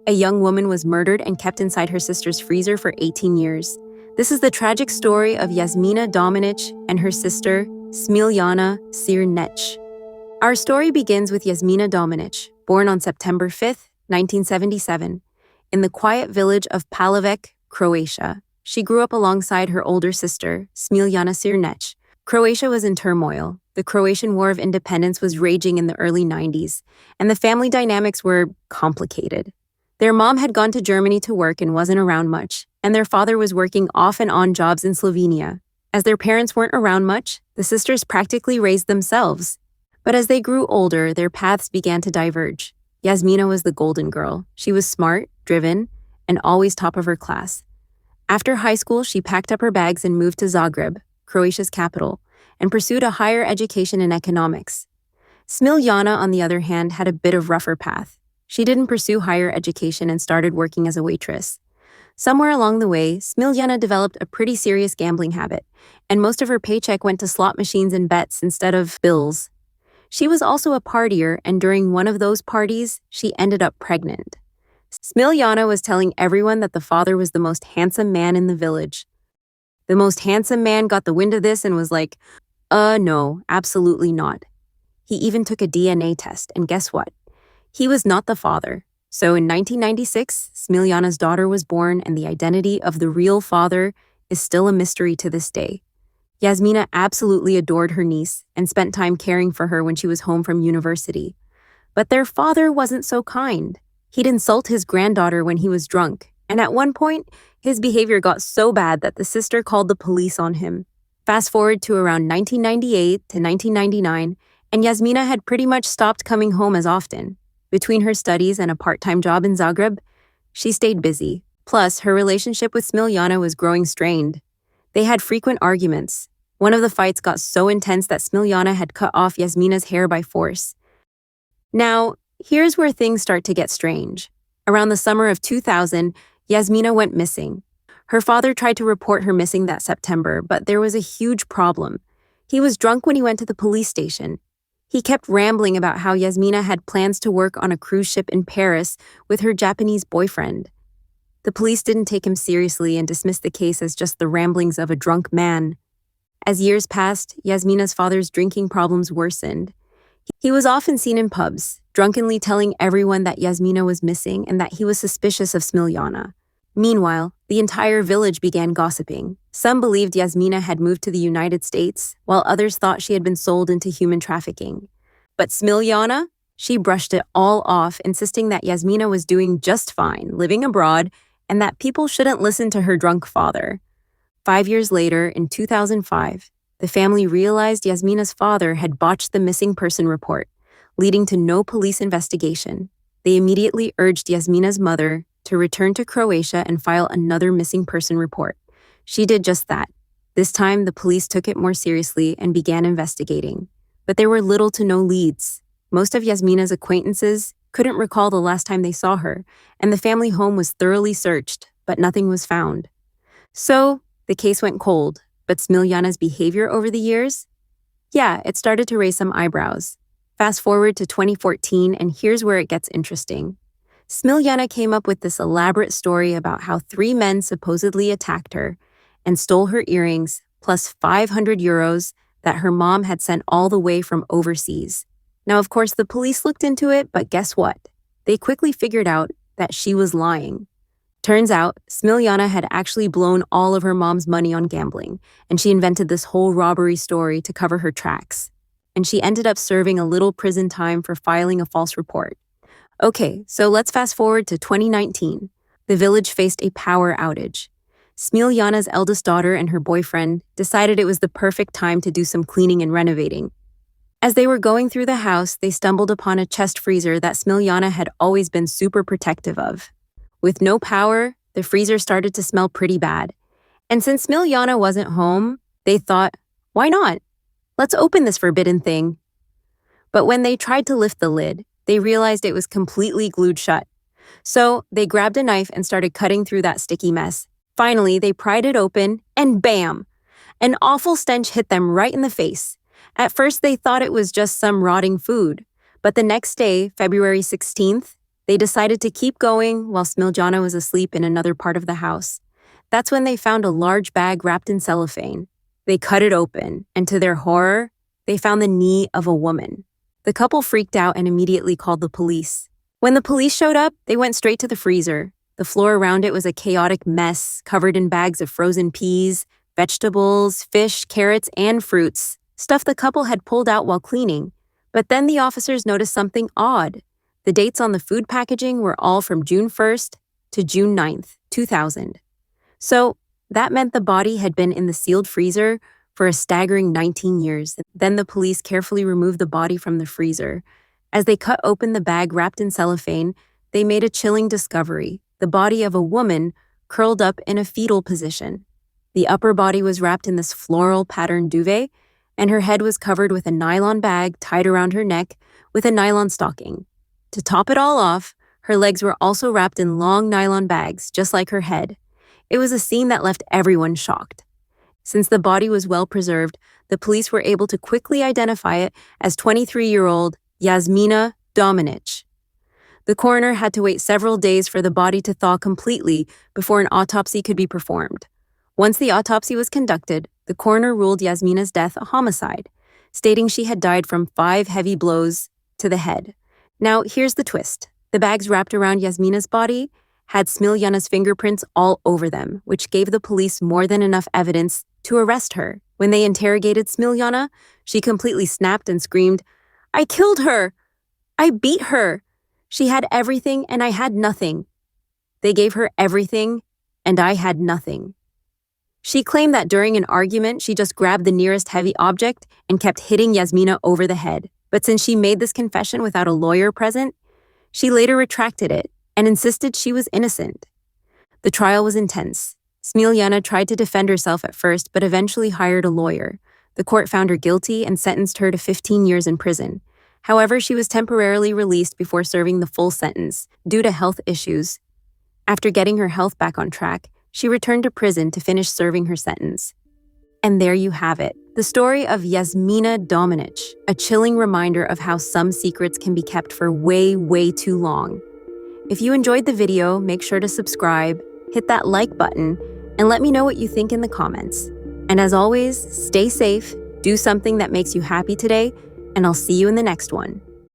a young woman was murdered and kept inside her sister's freezer for 18 years. This is the tragic story of Jasmina Dominić and her sister, Smiljana. Our story begins with Jasmina Dominić, born on September 5, 1977, in the quiet village of Palavec, Croatia. She grew up alongside her older sister, Smiljana. Croatia was in turmoil. The Croatian War of Independence was raging in the early 90s, and the family dynamics were complicated. Their mom had gone to Germany to work and wasn't around much, and their father was working off and on jobs in Slovenia. As their parents weren't around much, the sisters practically raised themselves. But as they grew older, their paths began to diverge. Jasmina was the golden girl. She was smart, driven, and always top of her class. After high school, she packed up her bags and moved to Zagreb, Croatia's capital, and pursued a higher education in economics. Smiljana, on the other hand, had a bit of rougher path. She didn't pursue higher education and started working as a waitress. Somewhere along the way, Smiljana developed a pretty serious gambling habit, and most of her paycheck went to slot machines and bets instead of bills. She was also a partier, and during one of those parties, she ended up pregnant. Smiljana was telling everyone that the father was the most handsome man in the village. The most handsome man got the wind of this and was like, no, absolutely not. He even took a DNA test, and guess what? He was not the father. So in 1996, Smiljana's daughter was born, and the identity of the real father is still a mystery to this day. Jasmina absolutely adored her niece and spent time caring for her when she was home from university. But their father wasn't so kind. He'd insult his granddaughter when he was drunk, and at one point, his behavior got so bad that the sister called the police on him. Fast forward to around 1998 to 1999, and Jasmina had pretty much stopped coming home as often. Between her studies and a part-time job in Zagreb, she stayed busy. Plus, her relationship with Smiljana was growing strained. They had frequent arguments. One of the fights got so intense that Smiljana had cut off Jasmina's hair by force. Now, here's where things start to get strange. Around the summer of 2000, Jasmina went missing. Her father tried to report her missing that September, but there was a huge problem. He was drunk when he went to the police station. He kept rambling about how Jasmina had plans to work on a cruise ship in Paris with her Japanese boyfriend. The police didn't take him seriously and dismissed the case as just the ramblings of a drunk man. As years passed, Jasmina's father's drinking problems worsened. He was often seen in pubs, drunkenly telling everyone that Jasmina was missing and that he was suspicious of Smiljana. Meanwhile, the entire village began gossiping. Some believed Jasmina had moved to the United States, while others thought she had been sold into human trafficking. But Smiljana? She brushed it all off, insisting that Jasmina was doing just fine, living abroad, and that people shouldn't listen to her drunk father. 5 years later, in 2005, the family realized Jasmina's father had botched the missing person report, leading to no police investigation. They immediately urged Jasmina's mother to return to Croatia and file another missing person report. She did just that. This time, the police took it more seriously and began investigating. But there were little to no leads. Most of Jasmina's acquaintances couldn't recall the last time they saw her, and the family home was thoroughly searched, but nothing was found. So, the case went cold, but Smiljana's behavior over the years? Yeah, it started to raise some eyebrows. Fast forward to 2014, and here's where it gets interesting. Smiljana came up with this elaborate story about how 3 men supposedly attacked her and stole her earrings, plus 500 euros that her mom had sent all the way from overseas. Now, of course, the police looked into it, but guess what? They quickly figured out that she was lying. Turns out, Smiljana had actually blown all of her mom's money on gambling, and she invented this whole robbery story to cover her tracks. And she ended up serving a little prison time for filing a false report. Okay, so let's fast forward to 2019. The village faced a power outage. Smiljana's eldest daughter and her boyfriend decided it was the perfect time to do some cleaning and renovating. As they were going through the house, they stumbled upon a chest freezer that Smiljana had always been super protective of. With no power, the freezer started to smell pretty bad. And since Smiljana wasn't home, they thought, why not? Let's open this forbidden thing. But when they tried to lift the lid, they realized it was completely glued shut. So they grabbed a knife and started cutting through that sticky mess. Finally, they pried it open, and bam! An awful stench hit them right in the face. At first, they thought it was just some rotting food. But the next day, February 16th, They decided to keep going while Smiljana was asleep in another part of the house. That's when they found a large bag wrapped in cellophane. They cut it open, and to their horror, they found the knee of a woman. The couple freaked out and immediately called the police. When the police showed up, they went straight to the freezer. The floor around it was a chaotic mess, covered in bags of frozen peas, vegetables, fish, carrots, and fruits, stuff the couple had pulled out while cleaning. But then the officers noticed something odd. The dates on the food packaging were all from June 1st to June 9th, 2000. So that meant the body had been in the sealed freezer for a staggering 19 years. Then the police carefully removed the body from the freezer. As they cut open the bag wrapped in cellophane, they made a chilling discovery: the body of a woman curled up in a fetal position. The upper body was wrapped in this floral patterned duvet, and her head was covered with a nylon bag tied around her neck with a nylon stocking. To top it all off, her legs were also wrapped in long nylon bags, just like her head. It was a scene that left everyone shocked. Since the body was well preserved, the police were able to quickly identify it as 23-year-old Jasmina Dominić. The coroner had to wait several days for the body to thaw completely before an autopsy could be performed. Once the autopsy was conducted, the coroner ruled Jasmina's death a homicide, stating she had died from 5 heavy blows to the head. Now, here's the twist. The bags wrapped around Jasmina's body had Smiljana's fingerprints all over them, which gave the police more than enough evidence to arrest her. When they interrogated Smiljana, she completely snapped and screamed, "I killed her! I beat her! She had everything and I had nothing. They gave her everything and I had nothing." She claimed that during an argument, she just grabbed the nearest heavy object and kept hitting Jasmina over the head. But since she made this confession without a lawyer present, she later retracted it and insisted she was innocent. The trial was intense. Smiljana tried to defend herself at first, but eventually hired a lawyer. The court found her guilty and sentenced her to 15 years in prison. However, she was temporarily released before serving the full sentence due to health issues. After getting her health back on track, she returned to prison to finish serving her sentence. And there you have it, the story of Jasmina Dominić, a chilling reminder of how some secrets can be kept for way, way too long. If you enjoyed the video, make sure to subscribe, hit that like button, and let me know what you think in the comments. And as always, stay safe, do something that makes you happy today, and I'll see you in the next one.